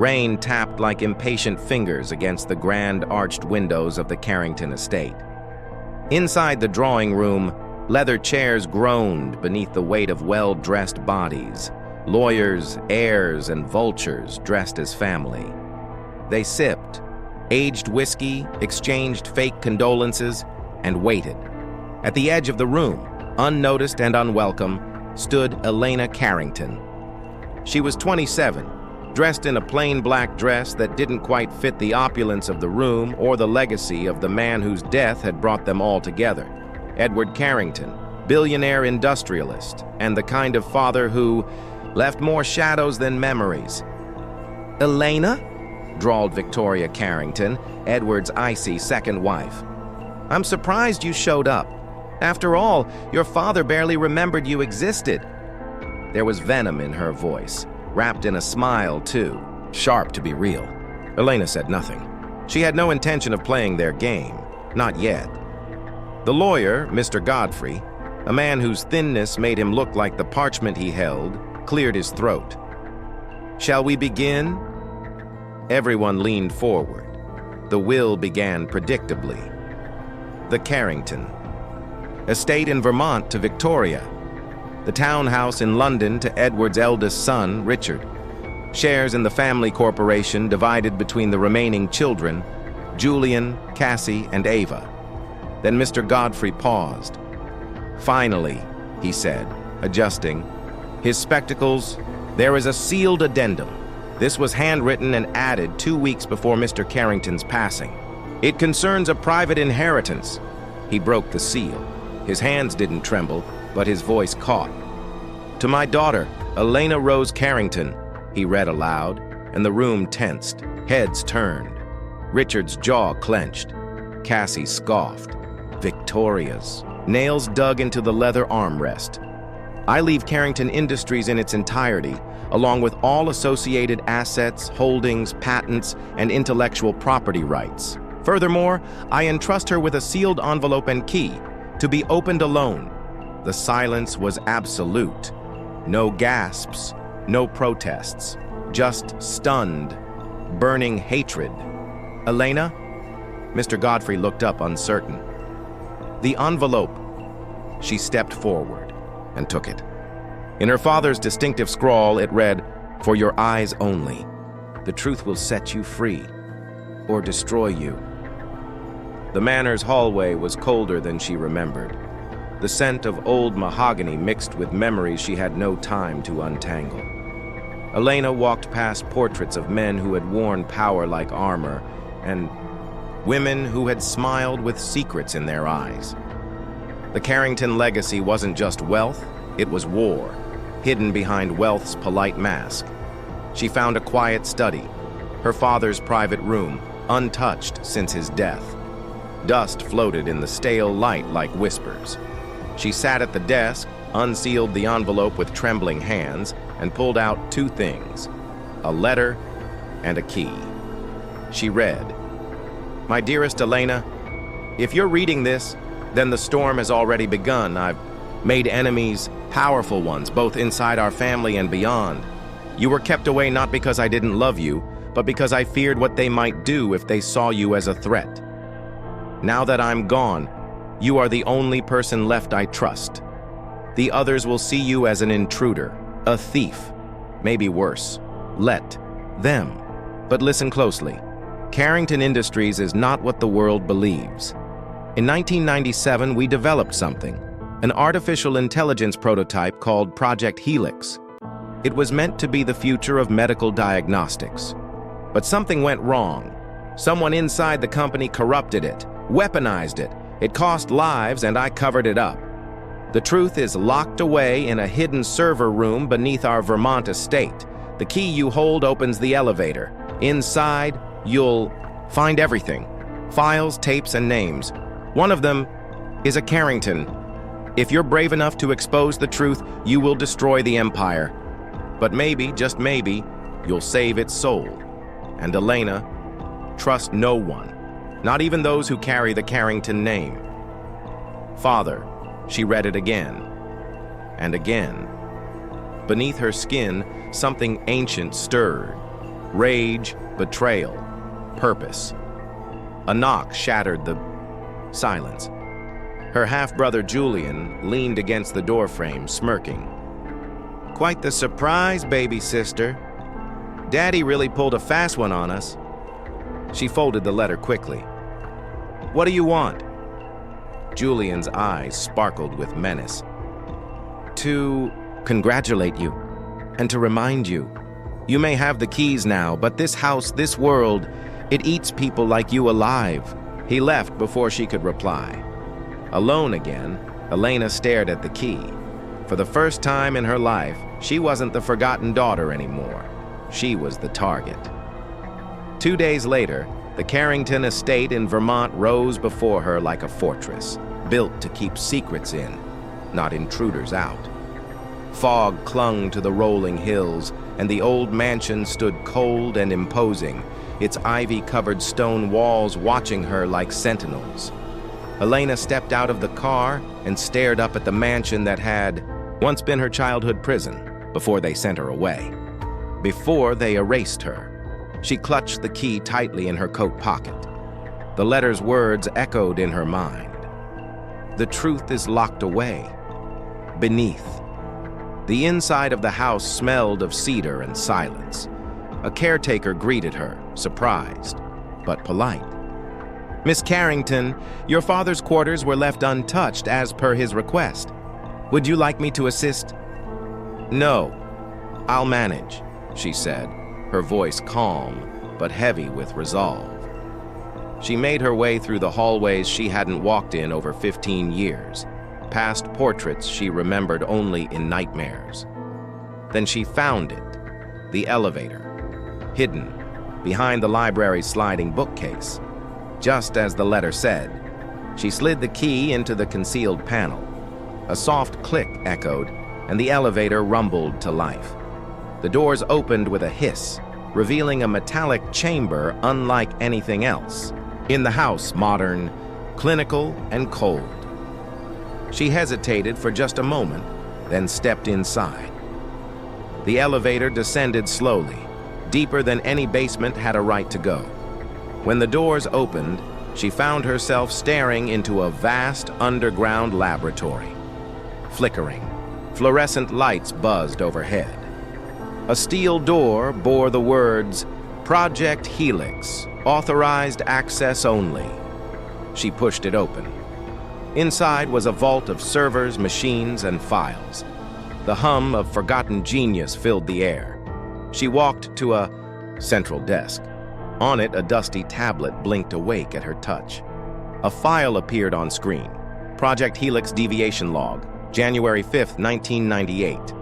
Rain tapped like impatient fingers against the grand arched windows of the Carrington estate. Inside the drawing room, leather chairs groaned beneath the weight of well-dressed bodies, lawyers, heirs, and vultures dressed as family. They sipped, aged whiskey, exchanged fake condolences, and waited. At the edge of the room, unnoticed and unwelcome, stood Elena Carrington. She was 27, dressed in a plain black dress that didn't quite fit the opulence of the room or the legacy of the man whose death had brought them all together. Edward Carrington, billionaire industrialist, and the kind of father who left more shadows than memories. "Elena?" drawled Victoria Carrington, Edward's icy second wife. "I'm surprised you showed up. After all, your father barely remembered you existed." There was venom in her voice, wrapped in a smile, too, sharp to be real. Elena said nothing. She had no intention of playing their game, not yet. The lawyer, Mr. Godfrey, a man whose thinness made him look like the parchment he held, cleared his throat. "Shall we begin?" Everyone leaned forward. The will began predictably. The Carrington. Estate in Vermont to Victoria. The townhouse in London to Edward's eldest son, Richard. Shares in the family corporation divided between the remaining children, Julian, Cassie, and Ava. Then Mr. Godfrey paused. "Finally," he said, adjusting his spectacles, "there is a sealed addendum. This was handwritten and added 2 weeks before Mr. Carrington's passing. It concerns a private inheritance." He broke the seal. His hands didn't tremble, but his voice caught. "To my daughter, Elena Rose Carrington," he read aloud, and the room tensed, heads turned. Richard's jaw clenched. Cassie scoffed. Victoria's. Nails dug into the leather armrest. "I leave Carrington Industries in its entirety, along with all associated assets, holdings, patents, and intellectual property rights. Furthermore, I entrust her with a sealed envelope and key, to be opened alone." The silence was absolute. No gasps, no protests, just stunned, burning hatred. "Elena?" Mr. Godfrey looked up uncertain. "The envelope." She stepped forward and took it. In her father's distinctive scrawl, it read, "For your eyes only. The truth will set you free, or destroy you." The manor's hallway was colder than she remembered. The scent of old mahogany mixed with memories she had no time to untangle. Elena walked past portraits of men who had worn power like armor, and women who had smiled with secrets in their eyes. The Carrington legacy wasn't just wealth, it was war, hidden behind wealth's polite mask. She found a quiet study, her father's private room, untouched since his death. Dust floated in the stale light like whispers. She sat at the desk, unsealed the envelope with trembling hands, and pulled out 2 things, a letter and a key. She read, "My dearest Elena, if you're reading this, then the storm has already begun. I've made enemies, powerful ones, both inside our family and beyond. You were kept away not because I didn't love you, but because I feared what they might do if they saw you as a threat. Now that I'm gone, you are the only person left I trust. The others will see you as an intruder, a thief, maybe worse. Let them. But listen closely. Carrington Industries is not what the world believes. In 1997, we developed something, an artificial intelligence prototype called Project Helix. It was meant to be the future of medical diagnostics. But something went wrong. Someone inside the company corrupted it, weaponized it. It cost lives, and I covered it up. The truth is locked away in a hidden server room beneath our Vermont estate. The key you hold opens the elevator. Inside, you'll find everything. Files, tapes, and names. One of them is a Carrington. If you're brave enough to expose the truth, you will destroy the empire. But maybe, just maybe, you'll save its soul. And Elena, trust no one, not even those who carry the Carrington name." "Father," she read it again and again. Beneath her skin, something ancient stirred. Rage, betrayal, purpose. A knock shattered the silence. Her half-brother Julian leaned against the doorframe, smirking. "Quite the surprise, baby sister. Daddy really pulled a fast one on us." She folded the letter quickly. "What do you want?" Julian's eyes sparkled with menace. "To congratulate you, and to remind you. You may have the keys now, but this house, this world, it eats people like you alive." He left before she could reply. Alone again, Elena stared at the key. For the first time in her life, she wasn't the forgotten daughter anymore. She was the target. 2 days later, the Carrington estate in Vermont rose before her like a fortress, built to keep secrets in, not intruders out. Fog clung to the rolling hills, and the old mansion stood cold and imposing, its ivy-covered stone walls watching her like sentinels. Elena stepped out of the car and stared up at the mansion that had once been her childhood prison before they sent her away. Before they erased her. She clutched the key tightly in her coat pocket. The letter's words echoed in her mind. The truth is locked away. Beneath. The inside of the house smelled of cedar and silence. A caretaker greeted her, surprised, but polite. "Miss Carrington, your father's quarters were left untouched as per his request. Would you like me to assist?" "No, I'll manage," she said, her voice calm but heavy with resolve. She made her way through the hallways she hadn't walked in over 15 years, past portraits she remembered only in nightmares. Then she found it, the elevator, hidden behind the library's sliding bookcase. Just as the letter said, she slid the key into the concealed panel. A soft click echoed, and the elevator rumbled to life. The doors opened with a hiss, revealing a metallic chamber unlike anything else. In the house, modern, clinical, and cold. She hesitated for just a moment, then stepped inside. The elevator descended slowly, deeper than any basement had a right to go. When the doors opened, she found herself staring into a vast underground laboratory. Flickering, fluorescent lights buzzed overhead. A steel door bore the words, "Project Helix, authorized access only." She pushed it open. Inside was a vault of servers, machines, and files. The hum of forgotten genius filled the air. She walked to a central desk. On it, a dusty tablet blinked awake at her touch. A file appeared on screen. Project Helix Deviation Log, January 5, 1998.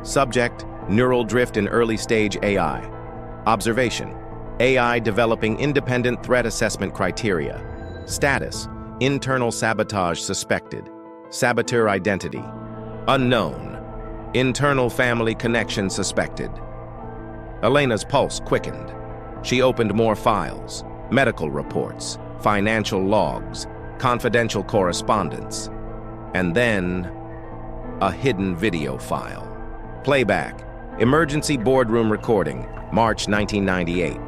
Subject, Neural Drift in Early Stage AI. Observation, AI developing independent threat assessment criteria. Status, Internal sabotage suspected. Saboteur identity, unknown. Internal family connection suspected. Elena's pulse quickened. She opened more files, medical reports, financial logs, confidential correspondence, and then a hidden video file. Playback, emergency boardroom recording, March 1998.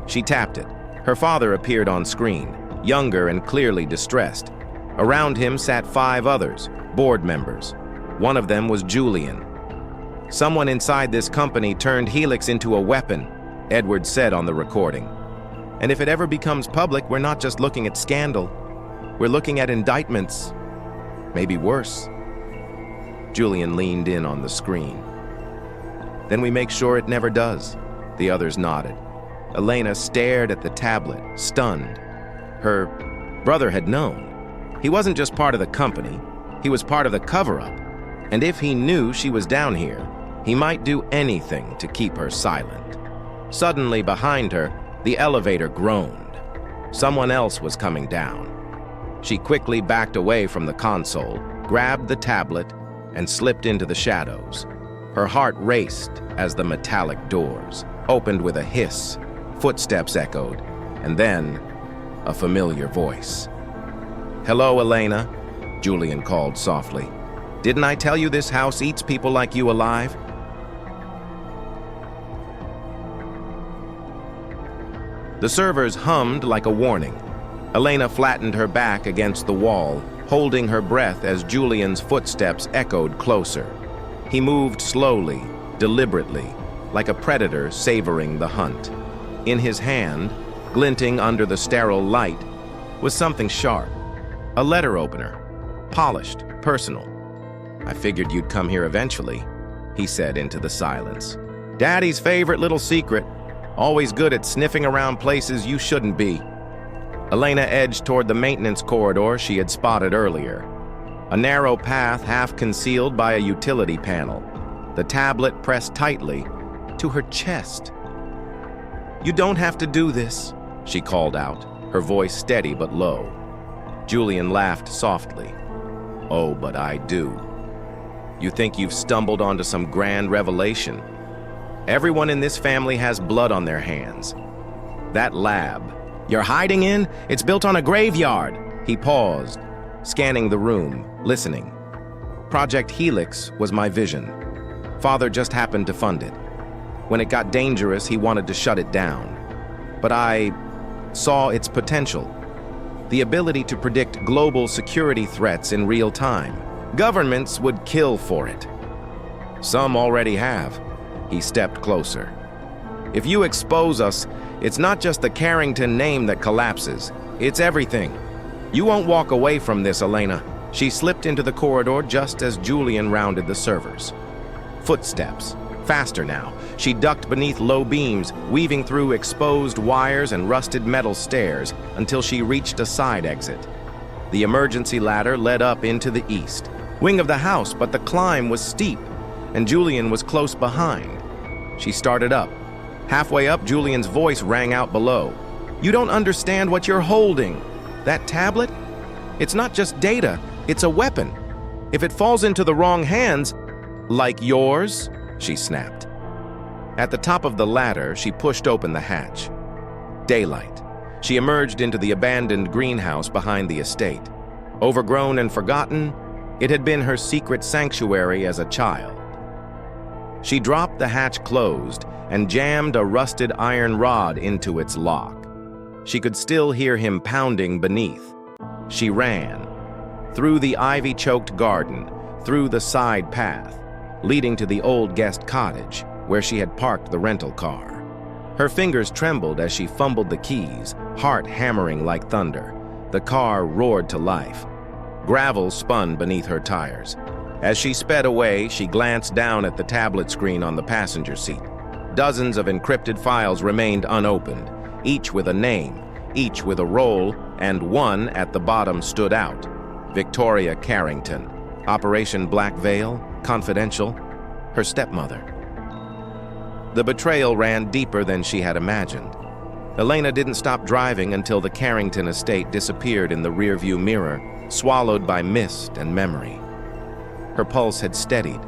She tapped it. Her father appeared on screen, younger and clearly distressed. Around him sat 5 others, board members. One of them was Julian. "Someone inside this company turned Helix into a weapon," Edward said on the recording. "And if it ever becomes public, we're not just looking at scandal. We're looking at indictments. Maybe worse." Julian leaned in on the screen. "Then we make sure it never does." The others nodded. Elena stared at the tablet, stunned. Her brother had known. He wasn't just part of the company, he was part of the cover-up. And if he knew she was down here, he might do anything to keep her silent. Suddenly behind her, the elevator groaned. Someone else was coming down. She quickly backed away from the console, grabbed the tablet, and slipped into the shadows. Her heart raced as the metallic doors opened with a hiss. Footsteps echoed, and then a familiar voice. "Hello, Elena," Julian called softly. "Didn't I tell you this house eats people like you alive?" The servers hummed like a warning. Elena flattened her back against the wall, holding her breath as Julian's footsteps echoed closer. He moved slowly, deliberately, like a predator savoring the hunt. In his hand, glinting under the sterile light, was something sharp. A letter opener. Polished, personal. "I figured you'd come here eventually," he said into the silence. "Daddy's favorite little secret. Always good at sniffing around places you shouldn't be." Elena edged toward the maintenance corridor she had spotted earlier. A narrow path half concealed by a utility panel. The tablet pressed tightly to her chest. "You don't have to do this," she called out, her voice steady but low. Julian laughed softly. "Oh, but I do. You think you've stumbled onto some grand revelation? Everyone in this family has blood on their hands. That lab you're hiding in, it's built on a graveyard." He paused, scanning the room, listening. "Project Helix was my vision. Father just happened to fund it. When it got dangerous, he wanted to shut it down. But I saw its potential. The ability to predict global security threats in real time. Governments would kill for it. Some already have." He stepped closer. "If you expose us, it's not just the Carrington name that collapses. It's everything. You won't walk away from this, Elena." She slipped into the corridor just as Julian rounded the servers. Footsteps. Faster now. She ducked beneath low beams, weaving through exposed wires and rusted metal stairs until she reached a side exit. The emergency ladder led up into the east wing of the house, but the climb was steep, and Julian was close behind. She started up. Halfway up, Julian's voice rang out below. "You don't understand what you're holding. That tablet? It's not just data, it's a weapon. If it falls into the wrong hands, like yours," she snapped. At the top of the ladder, she pushed open the hatch. Daylight. She emerged into the abandoned greenhouse behind the estate. Overgrown and forgotten, it had been her secret sanctuary as a child. She dropped the hatch closed and jammed a rusted iron rod into its lock. She could still hear him pounding beneath. She ran. Through the ivy-choked garden, through the side path, leading to the old guest cottage, where she had parked the rental car. Her fingers trembled as she fumbled the keys, heart hammering like thunder. The car roared to life. Gravel spun beneath her tires. As she sped away, she glanced down at the tablet screen on the passenger seat. Dozens of encrypted files remained unopened, each with a name, each with a role, and one at the bottom stood out. Victoria Carrington. Operation Black Veil, confidential, her stepmother. The betrayal ran deeper than she had imagined. Elena didn't stop driving until the Carrington estate disappeared in the rearview mirror, swallowed by mist and memory. Her pulse had steadied,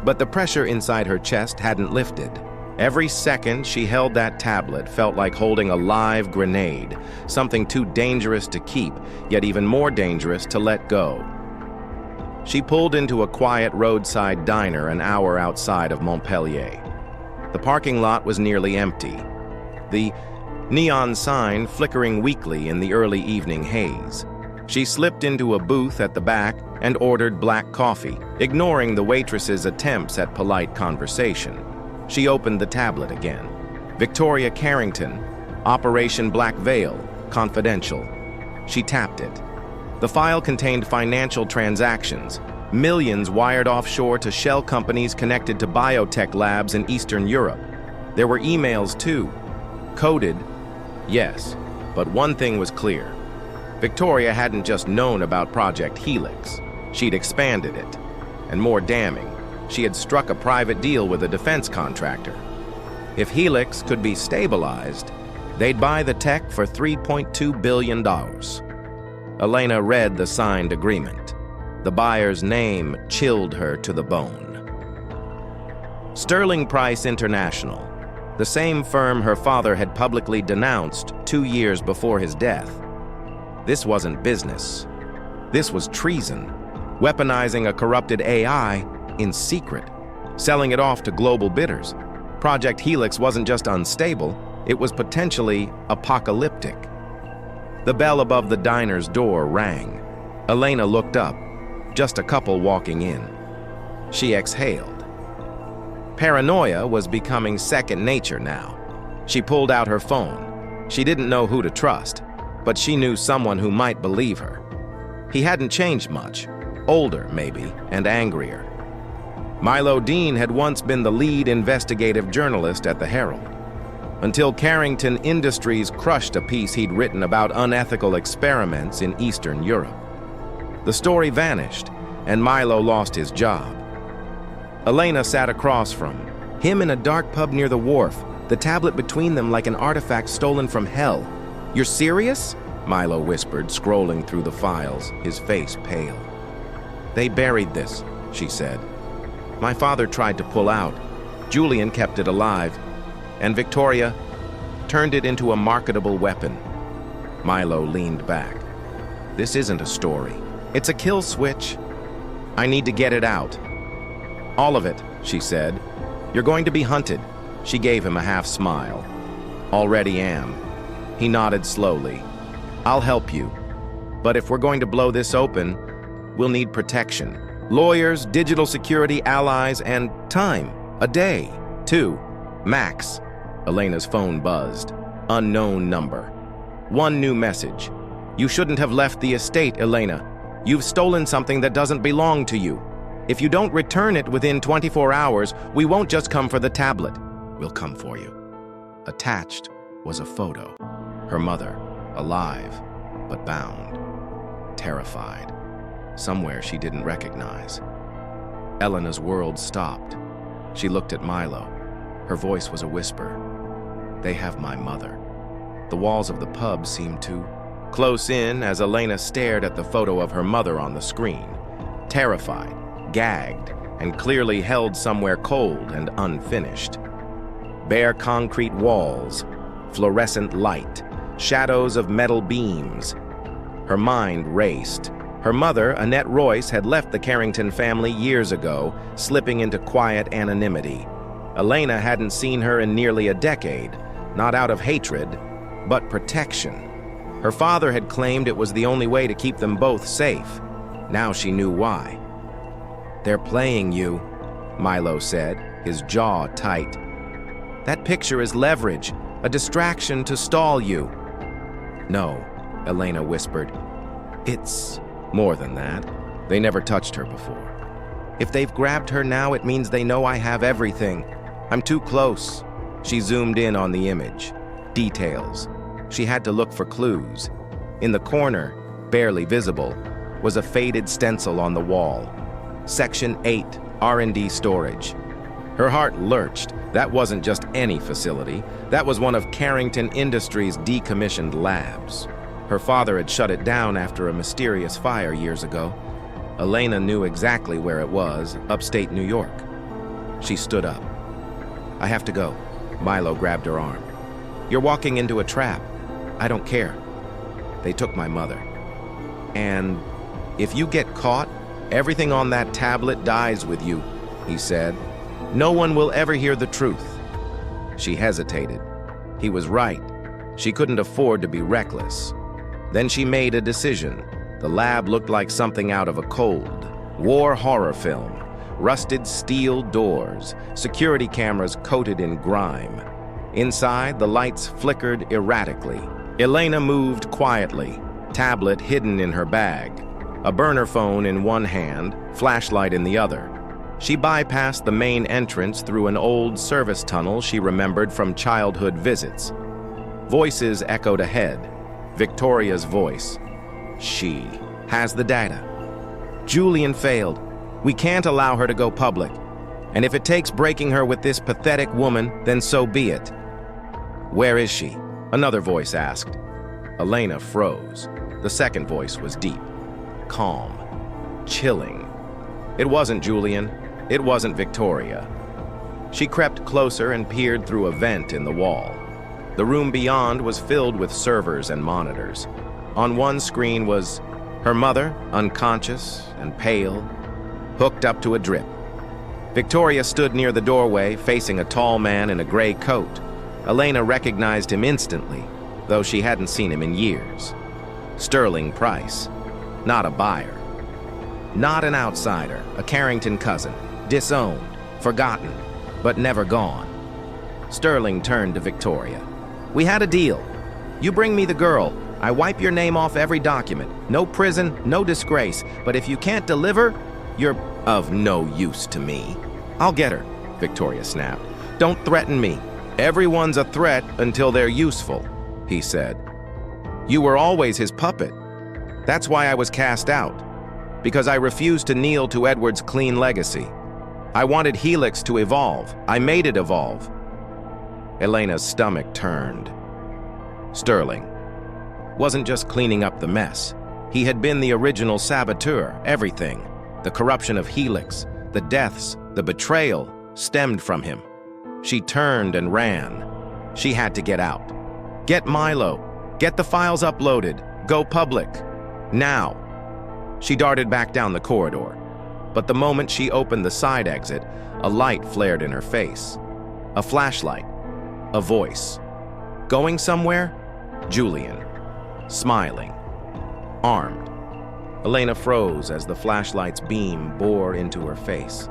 but the pressure inside her chest hadn't lifted. Every second she held that tablet felt like holding a live grenade, something too dangerous to keep, yet even more dangerous to let go. She pulled into a quiet roadside diner an hour outside of Montpellier. The parking lot was nearly empty, the neon sign flickering weakly in the early evening haze. She slipped into a booth at the back and ordered black coffee, ignoring the waitress's attempts at polite conversation. She opened the tablet again. Victoria Carrington, Operation Black Veil, confidential. She tapped it. The file contained financial transactions, millions wired offshore to shell companies connected to biotech labs in Eastern Europe. There were emails too. Coded, yes, but one thing was clear. Victoria hadn't just known about Project Helix. She'd expanded it. And more damning, she had struck a private deal with a defense contractor. If Helix could be stabilized, they'd buy the tech for $3.2 billion. Elena read the signed agreement. The buyer's name chilled her to the bone. Sterling Price International, the same firm her father had publicly denounced 2 years before his death. This wasn't business. This was treason, weaponizing a corrupted AI in secret, selling it off to global bidders. Project Helix wasn't just unstable, It was potentially apocalyptic. The bell above the diner's door rang. Elena looked up, just a couple walking in. She exhaled. Paranoia was becoming second nature now. She pulled out her phone. She didn't know who to trust, but she knew someone who might believe her. He hadn't changed much, older maybe, and angrier. Milo Dean had once been the lead investigative journalist at the Herald, until Carrington Industries crushed a piece he'd written about unethical experiments in Eastern Europe. The story vanished, and Milo lost his job. Elena sat across from him in a dark pub near the wharf, the tablet between them like an artifact stolen from hell. "You're serious?" Milo whispered, scrolling through the files, his face pale. "They buried this," she said. "My father tried to pull out. Julian kept it alive, and Victoria turned it into a marketable weapon." Milo leaned back. "This isn't a story. It's a kill switch. I need to get it out." "All of it," she said. "You're going to be hunted." She gave him a half smile. "Already am." He nodded slowly. "I'll help you. But if we're going to blow this open, we'll need protection. Lawyers, digital security, allies, and time. A day. 2. Max." Elena's phone buzzed. Unknown number. One new message. "You shouldn't have left the estate, Elena. You've stolen something that doesn't belong to you. If you don't return it within 24 hours, we won't just come for the tablet. We'll come for you." Attached was a photo. Her mother, alive, but bound. Terrified. Somewhere she didn't recognize. Elena's world stopped. She looked at Milo. Her voice was a whisper. "They have my mother." The walls of the pub seemed to close in as Elena stared at the photo of her mother on the screen, terrified, gagged, and clearly held somewhere cold and unfinished. Bare concrete walls, fluorescent light, shadows of metal beams. Her mind raced. Her mother, Annette Royce, had left the Carrington family years ago, slipping into quiet anonymity. Elena hadn't seen her in nearly a decade, not out of hatred, but protection. Her father had claimed it was the only way to keep them both safe. Now she knew why. "They're playing you," Milo said, his jaw tight. "That picture is leverage, a distraction to stall you." "No," Elena whispered. "It's more than that. They never touched her before. If they've grabbed her now, it means they know I have everything. I'm too close." She zoomed in on the image. Details. She had to look for clues. In the corner, barely visible, was a faded stencil on the wall. Section 8, R&D storage. Her heart lurched. That wasn't just any facility. That was one of Carrington Industries' decommissioned labs. Her father had shut it down after a mysterious fire years ago. Elena knew exactly where it was, upstate New York. She stood up. "I have to go." Milo grabbed her arm. "You're walking into a trap. I don't care. They took my mother. And if you get caught, everything on that tablet dies with you," he said. "No one will ever hear the truth." She hesitated. He was right. She couldn't afford to be reckless. Then she made a decision. The lab looked like something out of a cold war horror film. Rusted steel doors, security cameras coated in grime. Inside, the lights flickered erratically. Elena moved quietly, tablet hidden in her bag, a burner phone in one hand, flashlight in the other. She bypassed the main entrance through an old service tunnel she remembered from childhood visits. Voices echoed ahead. Victoria's voice. "She has the data. Julian failed. We can't allow her to go public. And if it takes breaking her with this pathetic woman, then so be it." "Where is she?" another voice asked. Elena froze. The second voice was deep, calm, chilling. It wasn't Julian. It wasn't Victoria. She crept closer and peered through a vent in the wall. The room beyond was filled with servers and monitors. On one screen was her mother, unconscious and pale, hooked up to a drip. Victoria stood near the doorway, facing a tall man in a gray coat. Elena recognized him instantly, though she hadn't seen him in years. Sterling Price, not a buyer. Not an outsider, a Carrington cousin, disowned, forgotten, but never gone. Sterling turned to Victoria. "We had a deal. You bring me the girl, I wipe your name off every document. No prison, no disgrace, but if you can't deliver, you're of no use to me." "I'll get her," Victoria snapped. "Don't threaten me. Everyone's a threat until they're useful," he said. "You were always his puppet. That's why I was cast out, because I refused to kneel to Edward's clean legacy. I wanted Helix to evolve. I made it evolve." Elena's stomach turned. Sterling wasn't just cleaning up the mess. He had been the original saboteur. Everything, the corruption of Helix, the deaths, the betrayal, stemmed from him. She turned and ran. She had to get out. Get Milo. Get the files uploaded. Go public. Now. She darted back down the corridor. But the moment she opened the side exit, a light flared in her face. A flashlight. A voice. Going somewhere? Julian. Smiling. Armed. Elena froze as the flashlight's beam bore into her face.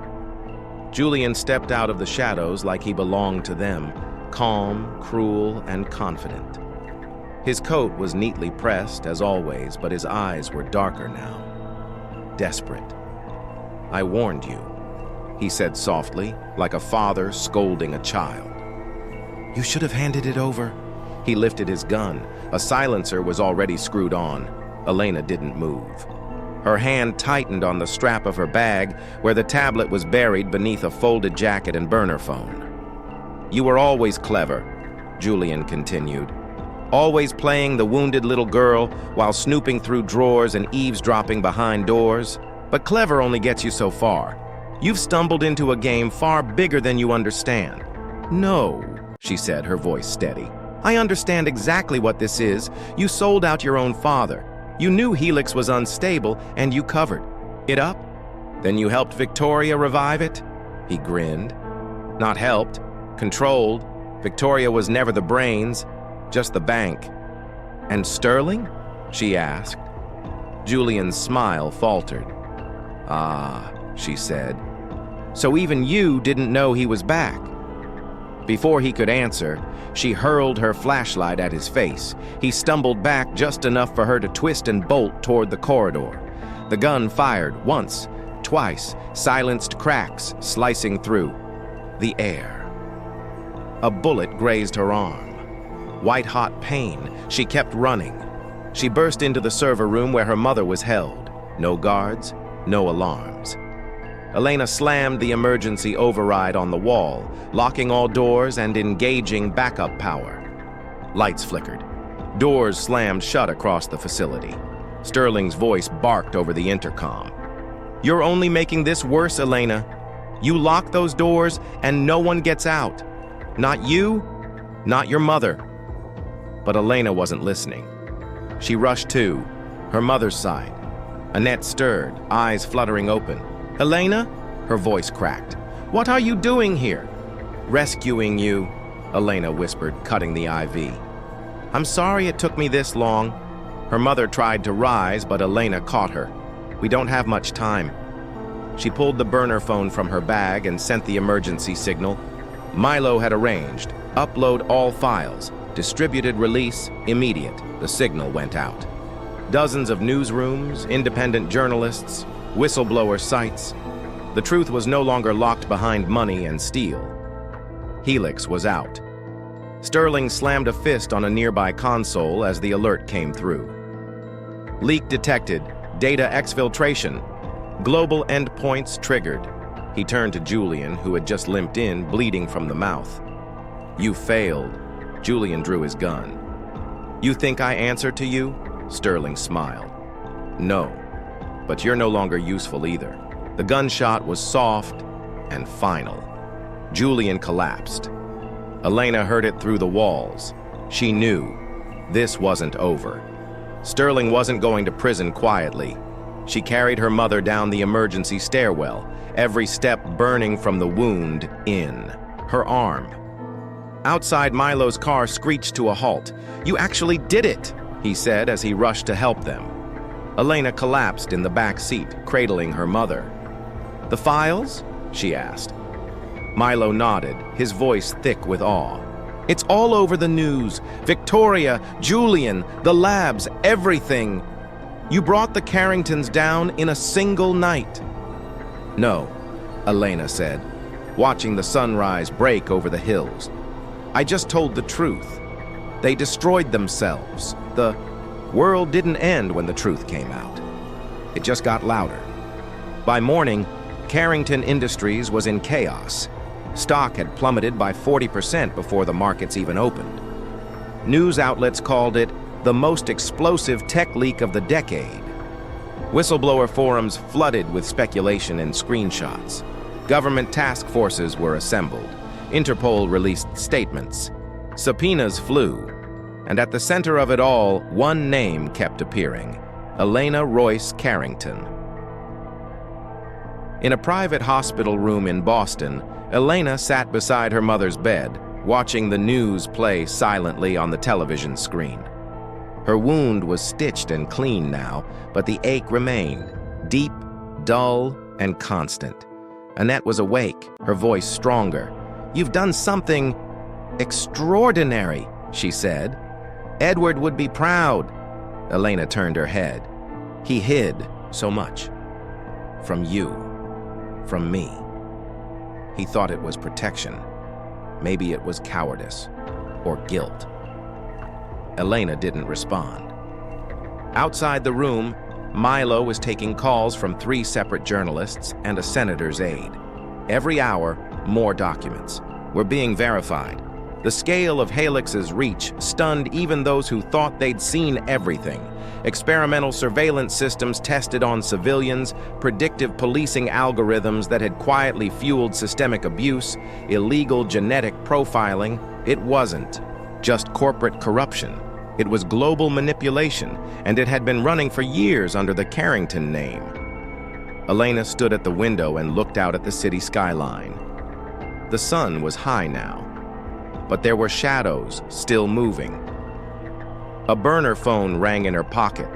Julian stepped out of the shadows like he belonged to them, calm, cruel, and confident. His coat was neatly pressed, as always, but his eyes were darker now. Desperate. "I warned you," he said softly, like a father scolding a child. "You should have handed it over." He lifted his gun. A silencer was already screwed on. Elena didn't move. Her hand tightened on the strap of her bag, where the tablet was buried beneath a folded jacket and burner phone. "You were always clever," Julian continued. "Always playing the wounded little girl while snooping through drawers and eavesdropping behind doors. But clever only gets you so far. You've stumbled into a game far bigger than you understand." "No," she said, her voice steady. "I understand exactly what this is. You sold out your own father. You knew Helix was unstable, and you covered it up. Then you helped Victoria revive it?" He grinned. "Not helped, controlled. Victoria was never the brains, just the bank." "And Sterling?" she asked. Julian's smile faltered. "Ah," she said. "So even you didn't know he was back?" Before he could answer, she hurled her flashlight at his face. He stumbled back just enough for her to twist and bolt toward the corridor. The gun fired once, twice, silenced cracks slicing through the air. A bullet grazed her arm. White-hot pain, she kept running. She burst into the server room where her mother was held. No guards, no alarms. Elena slammed the emergency override on the wall, locking all doors and engaging backup power. Lights flickered. Doors slammed shut across the facility. Sterling's voice barked over the intercom. "You're only making this worse, Elena. You lock those doors and no one gets out. Not you, not your mother." But Elena wasn't listening. She rushed to her mother's side. Annette stirred, eyes fluttering open. "Elena?" Her voice cracked. "What are you doing here?" "Rescuing you," Elena whispered, cutting the IV. "I'm sorry it took me this long." Her mother tried to rise, but Elena caught her. "We don't have much time." She pulled the burner phone from her bag and sent the emergency signal. Milo had arranged. Upload all files. Distributed release, immediate. The signal went out. Dozens of newsrooms, independent journalists, whistleblower sites. The truth was no longer locked behind money and steel. Helix was out. Sterling slammed a fist on a nearby console as the alert came through. Leak detected. Data exfiltration. Global endpoints triggered. He turned to Julian, who had just limped in, bleeding from the mouth. "You failed." Julian drew his gun. "You think I answer to you?" Sterling smiled. "No. But you're no longer useful either." The gunshot was soft and final. Julian collapsed. Elena heard it through the walls. She knew this wasn't over. Sterling wasn't going to prison quietly. She carried her mother down the emergency stairwell, every step burning from the wound in her arm. Outside, Milo's car screeched to a halt. "You actually did it," he said as he rushed to help them. Elena collapsed in the back seat, cradling her mother. "The files?" she asked. Milo nodded, his voice thick with awe. "It's all over the news. Victoria, Julian, the labs, everything. You brought the Carringtons down in a single night." "No," Elena said, watching the sunrise break over the hills. "I just told the truth. They destroyed themselves. The world didn't end when the truth came out. It just got louder." By morning, Carrington Industries was in chaos. Stock had plummeted by 40% before the markets even opened. News outlets called it the most explosive tech leak of the decade. Whistleblower forums flooded with speculation and screenshots. Government task forces were assembled. Interpol released statements. Subpoenas flew. And at the center of it all, one name kept appearing: Elena Royce Carrington. In a private hospital room in Boston, Elena sat beside her mother's bed, watching the news play silently on the television screen. Her wound was stitched and clean now, but the ache remained, deep, dull, and constant. Annette was awake, her voice stronger. "You've done something extraordinary," she said. "Edward would be proud." Elena turned her head. "He hid so much. From you. From me. He thought it was protection. Maybe it was cowardice. Or guilt." Elena didn't respond. Outside the room, Milo was taking calls from 3 separate journalists and a senator's aide. Every hour, more documents were being verified. The scale of Halix's reach stunned even those who thought they'd seen everything. Experimental surveillance systems tested on civilians, predictive policing algorithms that had quietly fueled systemic abuse, illegal genetic profiling. It wasn't just corporate corruption. It was global manipulation, and it had been running for years under the Carrington name. Elena stood at the window and looked out at the city skyline. The sun was high now, but there were shadows still moving. A burner phone rang in her pocket.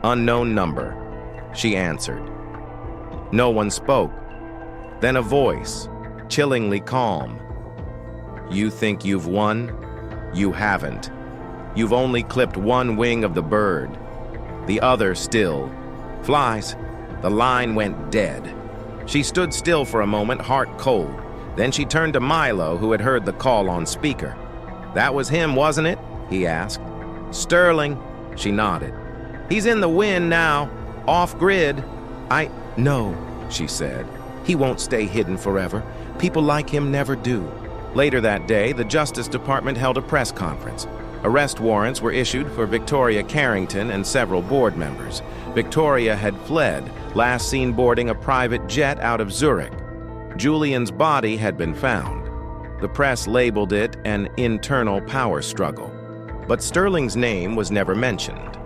Unknown number. She answered. No one spoke. Then a voice, chillingly calm. "You think you've won? You haven't. You've only clipped one wing of the bird. The other still flies." The line went dead. She stood still for a moment, heart cold. Then she turned to Milo, who had heard the call on speaker. "That was him, wasn't it?" he asked. "Sterling," she nodded. "He's in the wind now, off-grid." "No," she said. "He won't stay hidden forever. People like him never do." Later that day, the Justice Department held a press conference. Arrest warrants were issued for Victoria Carrington and several board members. Victoria had fled, last seen boarding a private jet out of Zurich. Julian's body had been found. The press labeled it an internal power struggle. But Sterling's name was never mentioned,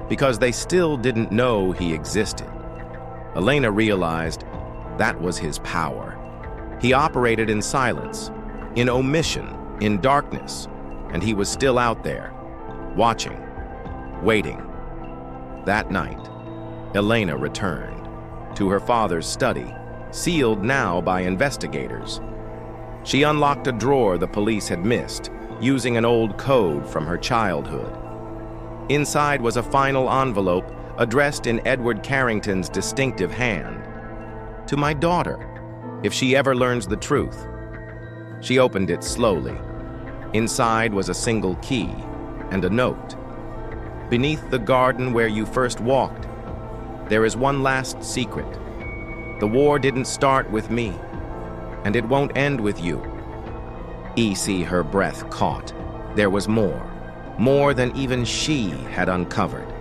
because they still didn't know he existed. Elena realized that was his power. He operated in silence, in omission, in darkness, and he was still out there, watching, waiting. That night, Elena returned to her father's study, sealed now by investigators. She unlocked a drawer the police had missed, using an old code from her childhood. Inside was a final envelope addressed in Edward Carrington's distinctive hand. "To my daughter, if she ever learns the truth." She opened it slowly. Inside was a single key and a note. "Beneath the garden where you first walked, there is one last secret. The war didn't start with me, and it won't end with you." Her breath caught. There was more than even she had uncovered.